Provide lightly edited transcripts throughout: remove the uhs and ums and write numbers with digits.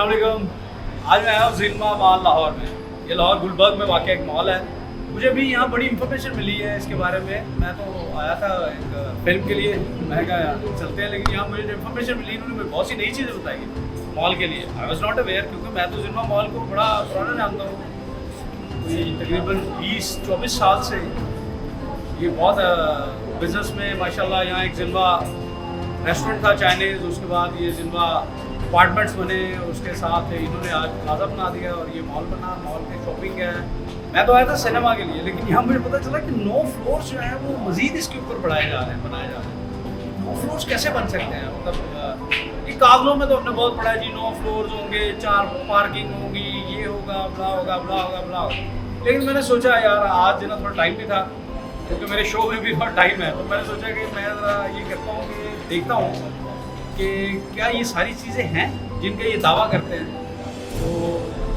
अस्सलाम वालेकुम। आज मैं आया हूँ जिनमा मॉल लाहौर में। ये लाहौर गुलबर्ग में वाक़ एक मॉल है। मुझे भी यहाँ बड़ी इन्फॉर्मेशन मिली है इसके बारे में। मैं तो आया था एक फिल्म के लिए, मैं कहा चलते हैं, लेकिन यहाँ मुझे जो इन्फॉर्मेशन मिली इन्होंने मुझे बहुत सी नई चीज़ें बताई मॉल के लिए। आई वॉज नॉट अवेयर, क्योंकि मैं तो जिनमा मॉल को बड़ा पुराना जानता हूँ, तकरीबन 20-24 साल से ये बहुत बिज़नेस में माशाल्लाह। यहाँ एक जिनमा रेस्टोरेंट था चाइनीज़, उसके बाद ये जिनमा अपार्टमेंट्स बने, उसके साथ इन्होंने आज प्लाजा बना दिया और ये मॉल बना, मॉल की शॉपिंग है। मैं तो आया था सिनेमा के लिए, लेकिन यहाँ मुझे पता चला कि 9 फ्लोर्स जो है वो मज़ीद इसके ऊपर बढ़ाए जा रहे हैं, बनाए जा रहे हैं। 9 फ्लोर्स कैसे बन सकते हैं? मतलब ये कागलों में तो हमने बहुत पढ़ा है जी, 9 फ्लोर्स होंगे, 4 पार्किंग होगी, ये होगा, ब्ला होगा, ब्ला होगा, ब्ला होगा। लेकिन मैंने सोचा यार आज जो ना थोड़ा टाइम भी था, क्योंकि मेरे शो में भी बहुत टाइम है, तो मैंने सोचा कि मैं ज़रा ये करता हूँ कि देखता हूँ कि क्या ये सारी चीज़ें हैं जिनका ये दावा करते हैं। तो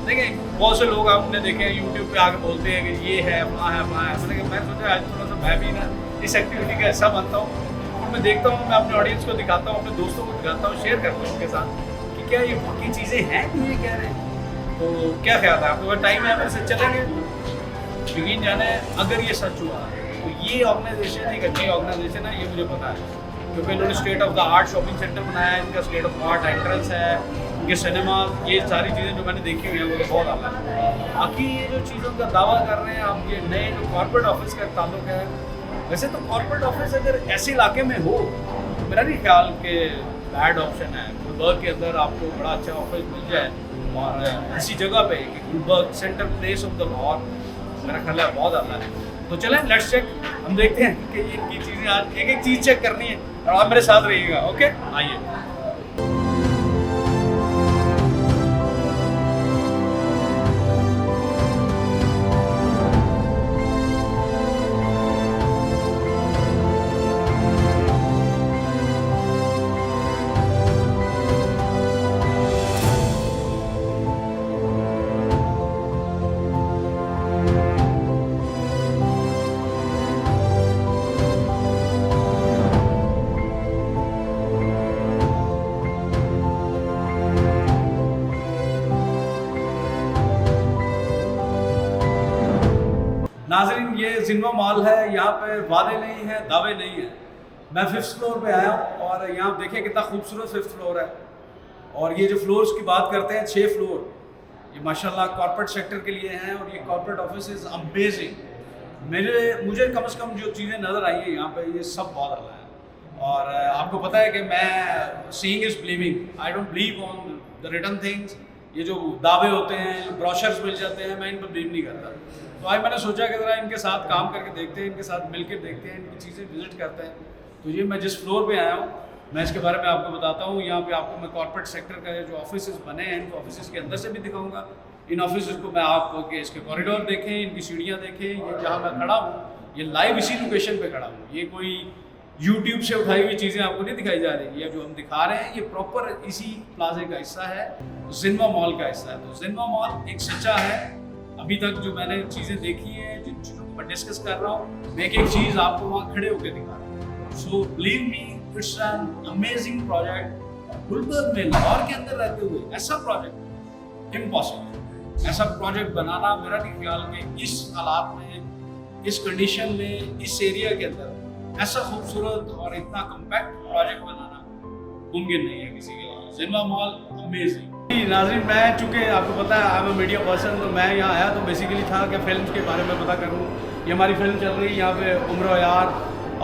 देखें, बहुत से लोग आपने देखे हैं यूट्यूब पे आके बोलते हैं कि ये है, वहाँ है, वहाँ है। मैं सोचा आज थोड़ा सा मैं भी ना इस एक्टिविटी का हिस्सा बनता हूँ और मैं देखता हूँ, मैं अपने ऑडियंस को दिखाता हूँ, अपने दोस्तों को दिखाता हूँ, शेयर करता हूँ उनके साथ कि क्या ये बाकी चीज़ें हैं जो ये कह रहे हैं। तो क्या ख्याल है आपको? टाइम है मेरे से चलेंगे? यकीन जाने अगर ये सच हुआ तो ये ऑर्गेनाइजेशन एक अच्छी ऑर्गेनाइजेशन है, ये मुझे पता है, क्योंकि इन्होंने state of the art shopping centre बनाया है, इनका स्टेट ऑफ आर्ट एंट्रेंस है, इनके सिनेमा, ये सारी चीज़ें जो मैंने देखी हुई हैं वो तो बहुत आला है। बाकी ये जो चीज़ों का दावा कर रहे हैं आप, ये नए जो कॉर्पोरेट ऑफिस का ताल्लुक है, वैसे तो कॉर्पोरेट ऑफिस अगर ऐसे इलाके में हो तो मेरा नहीं ख्याल कि बैड ऑप्शन है। गुलबर्ग के अंदर आपको बड़ा अच्छा ऑफिस मिल जाए और ऐसी जगह पे कि Gulberg centre place of the Lahore, मेरा ख्याल है बहुत आला है। तो चलें लेट्स चेक, हम देखते हैं कि ये इनकी चीज़ें आज एक एक चीज़ चेक करनी है और आप मेरे साथ रहिएगा। ओके, आइए। नाज़रीन, ये जिनमा मॉल है, यहाँ पे वादे नहीं है, दावे नहीं है। मैं 5th फ्लोर पे आया हूँ और यहाँ देखिए कितना खूबसूरत 5th फ्लोर है। और ये जो फ्लोर्स की बात करते हैं, 6 फ्लोर, ये माशाल्लाह कॉर्पोरेट सेक्टर के लिए हैं और ये कॉर्पोरेट ऑफिस इज़ अमेजिंग। मुझे कम से कम जो चीज़ें नज़र आई हैं यहाँ पे, ये सब बहुत आला है। और आपको पता है कि मैं seeing is believing, I don't believe on the written things. ये जो दावे होते हैं, ब्रोशर्स मिल जाते हैं, मैं इन पर बिलीव नहीं करता। तो आज मैंने सोचा कि ज़रा इनके साथ काम करके देखते हैं, इनके साथ मिलकर देखते हैं, इनकी चीज़ें विजिट करते हैं। तो ये मैं जिस फ्लोर पे आया हूँ, मैं इसके बारे में आपको बताता हूँ। यहाँ पे आपको मैं कॉर्पोरेट सेक्टर का जो ऑफिस बने हैं, इनको ऑफिस के अंदर से भी दिखाऊंगा। इन ऑफिस को मैं आपको कि इसके कॉरिडोर देखें, इनकी सीढ़ियाँ देखें। ये जहाँ मैं खड़ा हूँ, ये लाइव इसी लोकेशन पर खड़ा हूँ। ये कोई यूट्यूब से उठाई हुई चीज़ें आपको नहीं दिखाई जा रही। ये जो हम दिखा रहे हैं, ये प्रॉपर इसी प्लाजे का हिस्सा है, जिनमा मॉल का हिस्सा है। तो जिनमा मॉल एक सच्चा है। अभी तक जो मैंने चीज़ें देखी हैं, जिन चीज़ों को मैं डिस्कस कर रहा हूँ, मैं एक एक चीज़ आपको वहाँ खड़े होकर दिखा रहा हूँ। So believe me, it's an amazing project. Gulberg में लाहौर के अंदर रहते हुए ऐसा प्रोजेक्ट इम्पॉसिबल। ऐसा प्रोजेक्ट बनाना मेरा नहीं ख्याल कि इस हालात में, इस कंडीशन में, इस एरिया के अंदर ऐसा खूबसूरत और इतना कम्पैक्ट प्रोजेक्ट बनाना मुमकिन नहीं है किसी के लिए। जिनमा मॉल अमेजिंग। नाज़रीन, मैं चूँकि आपको पता है आई एम मीडिया पर्सन, तो मैं यहाँ आया तो बेसिकली था कि फिल्म के बारे में पता करूँ। ये हमारी फिल्म चल रही है यहाँ पे, उम्र यार,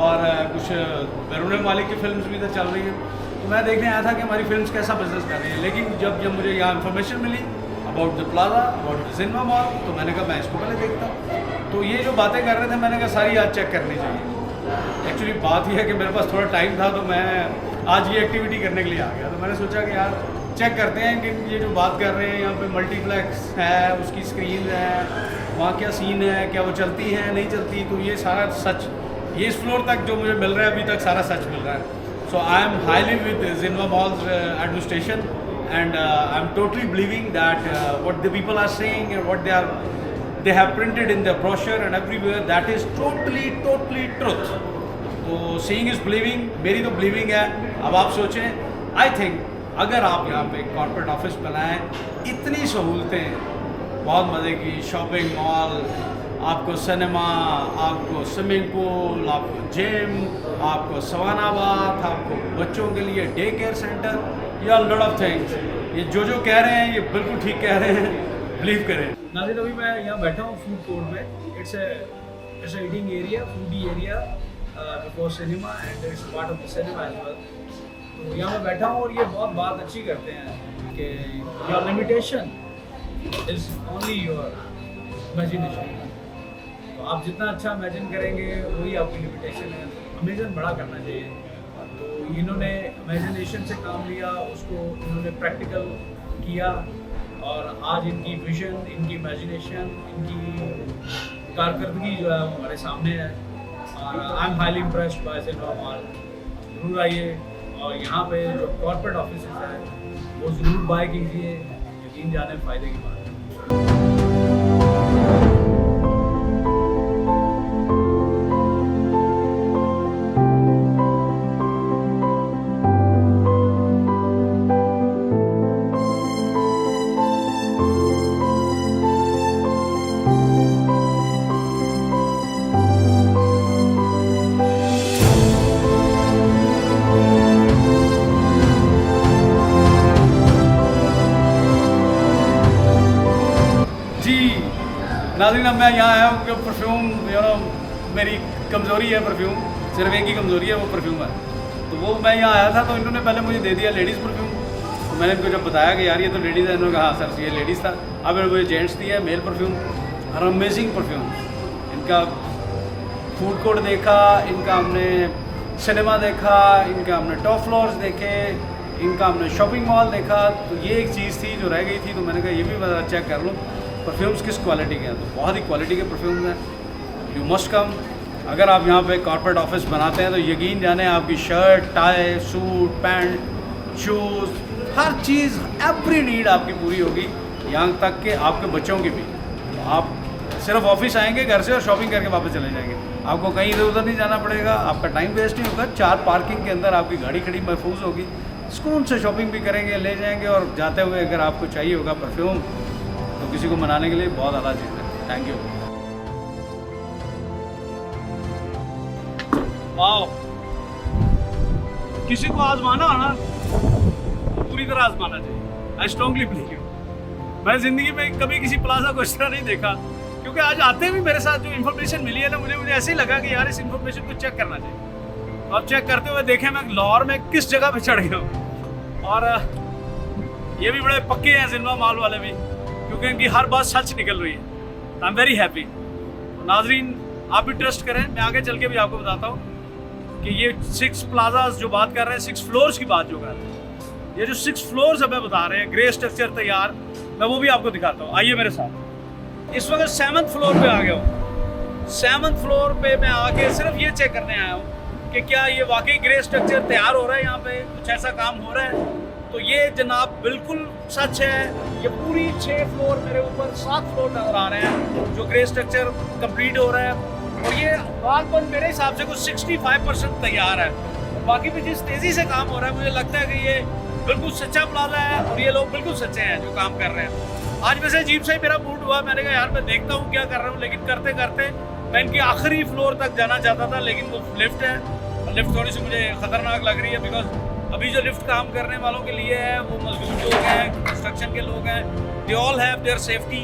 और कुछ बैरून मालिक की फिल्म्स भी तो चल रही हैं। तो मैं देखने आया था कि हमारी फिल्म कैसा बिजनेस कर रही है। लेकिन जब मुझे यहाँ इन्फॉर्मेशन मिली about the plaza, about the जिनमा मॉल, तो मैंने कहा मैं इसको पहले देखता हूँ। तो ये जो बातें कर रहे थे, मैंने कहा सारी आज चेक करनी चाहिए। एक्चुअली बात यह है कि मेरे पास थोड़ा टाइम था, तो मैं आज ये एक्टिविटी करने के लिए आ गया। तो मैंने सोचा कि यार चेक करते हैं कि ये जो बात कर रहे हैं, यहाँ पे मल्टीप्लेक्स है, उसकी स्क्रीन है, वहाँ क्या सीन है, क्या वो चलती है नहीं चलती, तो ये सारा सच, ये इस फ्लोर तक जो मुझे मिल रहा है अभी तक सारा सच मिल रहा है। So I am highly with जिनमा malls administration and I am totally believing that what the people are saying and what they have printed in the brochure and everywhere, that is totally truth. तो seeing is believing, मेरी तो believing है। अब आप सोचें, I think अगर आप यहाँ पे कॉर्पोरेट ऑफिस बनाएं, इतनी सहूलतें, बहुत मज़े की शॉपिंग मॉल, आपको सिनेमा, आपको स्विमिंग पूल, आपको जिम, आपको सवाना बाथ, आपको बच्चों के लिए डे केयर सेंटर, या लॉट ऑफ थिंग्स। ये जो कह रहे हैं ये बिल्कुल ठीक कह रहे हैं, बिलीव करें। नाज़रीन, अभी मैं यहाँ बैठा हूँ फूड कोर्ट में। It's a eating area, foodie area before cinema and it's part of the cinema as well. तो यहाँ मैं बैठा हूँ और ये बहुत बात अच्छी करते हैं कि your limitation is only your imagination. तो आप जितना अच्छा इमेजिन करेंगे वही आपकी लिमिटेशन है। इमेजिन बड़ा करना चाहिए। तो इन्होंने इमेजिनेशन से काम लिया, उसको इन्होंने प्रैक्टिकल किया, और आज इनकी विजन, इनकी इमेजिनेशन, इनकी कारकर्दगी जो है वो हमारे सामने है। और आई am highly impressed by cinema mall. ज़रूर आइए और यहाँ पे जो कॉर्पोरेट ऑफिस है वो ज़रूर बाय कीजिए, यकीन जाने फ़ायदे की बात है। नाज़रीन, अब मैं यहाँ आया हूँ कि परफ्यूम मेरी कमज़ोरी है। परफ्यूम सिर्फ एक ही कमज़ोरी है, वो परफ्यूम है। तो वो मैं यहाँ आया था तो इन्होंने पहले मुझे दे दिया लेडीज़ परफ्यूम। तो मैंने इनको जब बताया कि यार ये तो लेडीज़ है, इन्होंने कहा हाँ सर ये लेडीज़ था। अब इन्होंने मुझे जेंट्स दिया मेल परफ्यूम, और अमेजिंग परफ्यूम। इनका फूड कोर्ट देखा, इनका हमने सिनेमा देखा, इनका हमने टॉप फ्लोर्स देखे, इनका हमने शॉपिंग मॉल देखा। तो ये एक चीज़ थी जो रह गई थी, तो मैंने कहा ये भी मैं चेक कर लूँ परफ्यूम्स किस क्वालिटी के हैं। तो बहुत ही क्वालिटी के परफ्यूम्स हैं। You must come. अगर आप यहाँ पे कॉर्पोरेट ऑफिस बनाते हैं तो यकीन जाने आपकी shirt, tie, suit, pant, shoes, हर चीज़, एवरी नीड आपकी पूरी होगी, यहाँ तक कि आपके बच्चों की भी। तो आप सिर्फ ऑफिस आएंगे घर से और शॉपिंग करके वापस चले जाएंगे। आपको कहीं इधर उधर नहीं जाना पड़ेगा, आपका टाइम वेस्ट नहीं होगा। 4 पार्किंग के अंदर आपकी गाड़ी खड़ी महफूज होगी। सुकून से शॉपिंग भी करेंगे, ले जाएंगे, और जाते हुए अगर आपको चाहिए होगा परफ्यूम तो किसी को मनाने के लिए बहुत आला चीज़ है। Thank you. वाओ, किसी को आजमाना है ना, पूरी तरह आजमाना चाहिए। I strongly believe. मैं ज़िंदगी में कभी किसी प्लाजा को इस तरह नहीं देखा, क्योंकि आज आते भी मेरे साथ जो इन्फॉर्मेशन मिली है ना, मुझे ऐसे ही लगा कि यार इस इन्फॉर्मेशन को चेक करना चाहिए। अब चेक करते हुए देखें मैं लाहौर में किस जगह पे चढ़ गया हूँ। और ये भी बड़े पक्के हैं सिनेमा मॉल वाले भी, क्योंकि इनकी हर बात सच निकल रही है। I am very happy. नाजरीन, आप भी ट्रस्ट करें। मैं आगे चल के भी आपको बताता हूँ कि ये 6 प्लाजाज जो बात कर रहे हैं, 6 फ्लोर्स की बात जो कर रहे हैं, ये जो 6 फ्लोर्स हमें बता रहे हैं, ग्रे स्ट्रक्चर तैयार, मैं वो भी आपको दिखाता हूँ। आइए मेरे साथ। इस वक्त 7th फ्लोर पे आ गया हूँ। 7th फ्लोर पे मैं आके सिर्फ ये चेक करने आया हूँ कि क्या ये वाकई ग्रे स्ट्रक्चर तैयार हो रहा है, यहाँ पे कुछ ऐसा काम हो रहा है। तो ये जनाब बिल्कुल सच है। ये पूरी 6 फ्लोर मेरे ऊपर 7 फ्लोर नज़र आ रहे हैं जो ग्रे स्ट्रक्चर कंप्लीट हो रहा है। और ये बागबन मेरे हिसाब से कुछ 65% तैयार है। बाकी भी जिस तेज़ी से काम हो रहा है, मुझे लगता है कि ये बिल्कुल सच्चा प्लाजा है और ये लोग बिल्कुल सच्चे हैं जो काम कर रहे हैं। आज वैसे अजीब से ही मेरा मूड हुआ, मैंने कहा यार मैं देखता हूँ क्या कर रहा हूँ, लेकिन करते करते मैं इनकी आखिरी फ्लोर तक जाना चाहता था, लेकिन वो लिफ्ट है। लिफ्ट थोड़ी सी मुझे ख़तरनाक लग रही है, बिकॉज अभी जो लिफ्ट काम करने वालों के लिए है वो मजदूर लोग हैं, कंस्ट्रक्शन के लोग हैं। They all have their safety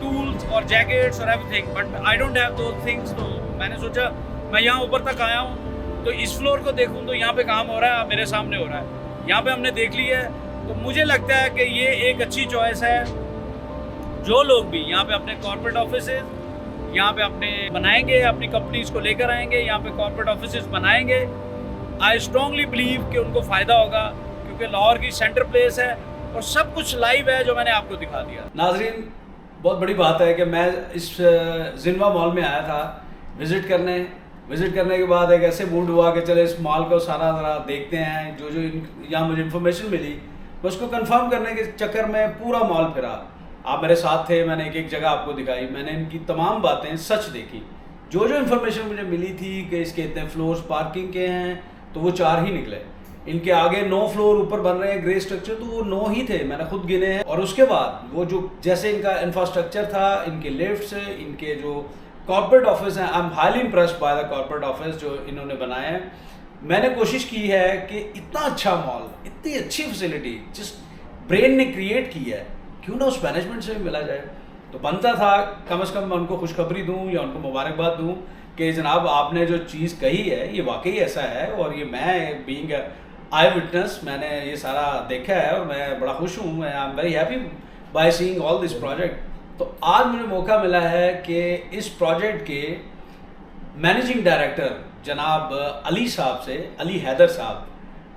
tools और जैकेट्स और everything, but I don't have those things. तो मैंने सोचा मैं यहाँ ऊपर तक आया हूँ तो इस फ्लोर को देखूँ तो यहाँ पे काम हो रहा है, मेरे सामने हो रहा है। यहाँ पे हमने देख लिया है, तो मुझे लगता है कि ये एक अच्छी चॉइस है। जो लोग भी यहाँ पे अपने कॉर्पोरेट ऑफिस यहाँ पे अपने बनाएंगे, अपनी कंपनीज को लेकर आएंगे, यहाँ पे कॉर्पोरेट ऑफिस बनाएंगे, आई स्ट्रांगली बिलीव कि उनको फ़ायदा होगा, क्योंकि लाहौर की सेंटर प्लेस है और सब कुछ लाइव है जो मैंने आपको दिखा दिया। नाजरीन, बहुत बड़ी बात है कि मैं इस जिन्वा मॉल में आया था विज़िट करने के बाद एक ऐसे मूड हुआ कि चले इस मॉल को सारा ज़रा देखते हैं। जो यहाँ मुझे इन्फॉर्मेशन मिली मैं उसको कंफर्म करने के चक्कर में पूरा मॉल फिरा। आप मेरे साथ थे, मैंने एक एक जगह आपको दिखाई, मैंने इनकी तमाम बातें सच देखी। जो इन्फॉर्मेशन मुझे मिली थी कि इसके इतने फ्लोर्स पार्किंग के हैं, तो वो 4 ही निकले। इनके आगे 9 फ्लोर ऊपर बन रहे हैं ग्रे स्ट्रक्चर, तो वो 9 ही थे, मैंने खुद गिने हैं। और उसके बाद वो जो जैसे इनका इंफ्रास्ट्रक्चर था, इनके लिफ्ट्स, इनके जो कॉर्पोरेट ऑफिस हैं, आई am highly impressed by the corporate office जो इन्होंने बनाए हैं। मैंने कोशिश की है कि इतना अच्छा मॉल, इतनी अच्छी फैसिलिटी जिस ब्रेन ने क्रिएट की है, क्यों ना उस मैनेजमेंट से भी मिला जाए। तो बनता था कम से कम मैं उनको खुशखबरी दूँ या उनको मुबारकबाद दूँ कि जनाब आपने जो चीज़ कही है ये वाकई ऐसा है, और ये मैं बीइंग आई विटनेस मैंने ये सारा देखा है और मैं बड़ा खुश हूँ। I am very happy by seeing all this project. तो आज मुझे मौका मिला है कि इस प्रोजेक्ट के मैनेजिंग डायरेक्टर जनाब अली साहब से, अली हैदर साहब,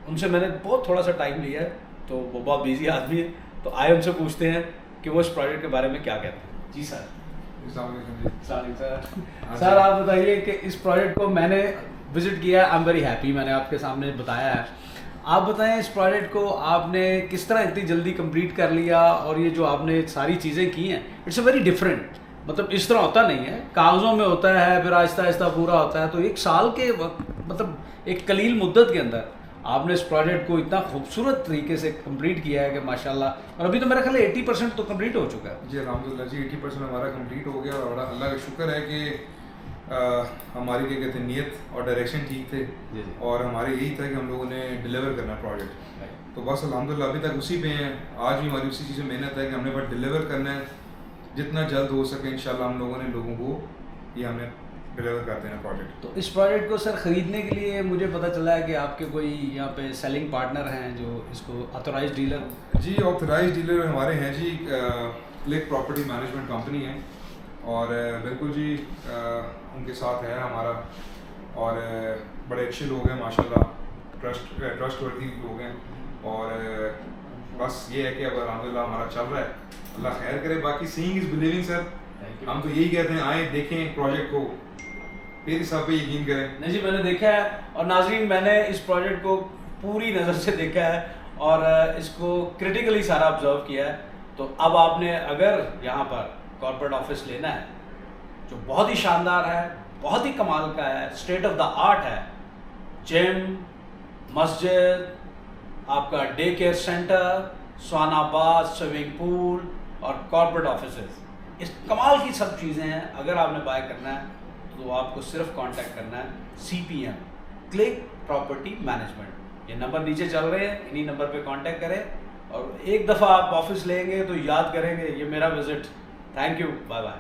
उनसे मैंने बहुत थोड़ा सा टाइम लिया है, तो वो बहुत बिजी आदमी है, तो आए उनसे पूछते हैं कि वो इस प्रोजेक्ट के बारे में क्या कहते हैं। जी सर। सर आप बताइए कि इस प्रोजेक्ट को मैंने विजिट किया, आई एम वेरी हैप्पी, मैंने आपके सामने बताया है। आप बताएं इस प्रोजेक्ट को आपने किस तरह इतनी जल्दी कंप्लीट कर लिया, और ये जो आपने सारी चीज़ें की हैं इट्स अ वेरी डिफरेंट, मतलब इस तरह होता नहीं है, कागज़ों में होता है फिर आहिस्ता आहिस्ता पूरा होता है। तो 1 साल के वक्त, मतलब एक कलील मुद्दत के अंदर आपने इस प्रोजेक्ट को इतना खूबसूरत तरीके से कंप्लीट किया है कि माशाल्लाह। और अभी तो मेरा ख्याल है 80% तो कंप्लीट हो चुका है। जी अल्हम्दुलिल्लाह जी, 80% हमारा कंप्लीट हो गया, और अल्लाह का शुक्र है कि हमारी क्या कहते हैं नीयत और डायरेक्शन ठीक थे, और हमारे यही था कि हम लोगों ने डिलीवर करना प्रोजेक्ट। तो बस अल्हम्दुलिल्लाह अभी तक उसी पे हैं, आज भी हमारी उसी चीज़ में मेहनत है कि हमने बस डिलीवर करना है, जितना जल्द हो सके इंशाल्लाह हम लोगों ने लोगों को ये हमने डिलीवर कर देना प्रोजेक्ट। तो इस प्रोजेक्ट को सर ख़रीदने के लिए मुझे पता चला है कि आपके कोई यहाँ पे सेलिंग पार्टनर हैं जो इसको ऑथराइज डीलर। जी ऑथराइज डीलर हमारे हैं जी, क्लिक प्रॉपर्टी मैनेजमेंट कंपनी है, और बिल्कुल जी उनके साथ है हमारा, और बड़े अच्छे लोग हैं माशाल्लाह, ट्रस्टवर्दी लोग हैं, और बस ये है कि अब अल्हम्दुलिल्लाह हमारा चल रहा है, अल्लाह खैर करे। बाकी सीइंग इज़ बिलीविंग सर, हम तो यही कहते हैं आए देखें प्रोजेक्ट को, फिर सब पे यकीन करें। नहीं जी मैंने देखा है, और नाज़रीन मैंने इस प्रोजेक्ट को पूरी नज़र से देखा है और इसको क्रिटिकली सारा ऑब्जर्व किया है। तो अब आपने अगर यहाँ पर कॉर्पोरेट ऑफिस लेना है जो बहुत ही शानदार है, बहुत ही कमाल का है, स्टेट ऑफ द आर्ट है, जिम, मस्जिद, आपका डे केयर सेंटर, स्वानाबाद, स्विमिंग पूल और कॉर्पोरेट ऑफिसेस, इस कमाल की सब चीज़ें हैं। अगर आपने बाय करना है तो आपको सिर्फ कांटेक्ट करना है CPM, क्लिक प्रॉपर्टी मैनेजमेंट। ये नंबर नीचे चल रहे हैं, इन्हीं नंबर पे कांटेक्ट करें, और एक दफ़ा आप ऑफिस लेंगे तो याद करेंगे ये मेरा visit. Thank you, bye bye.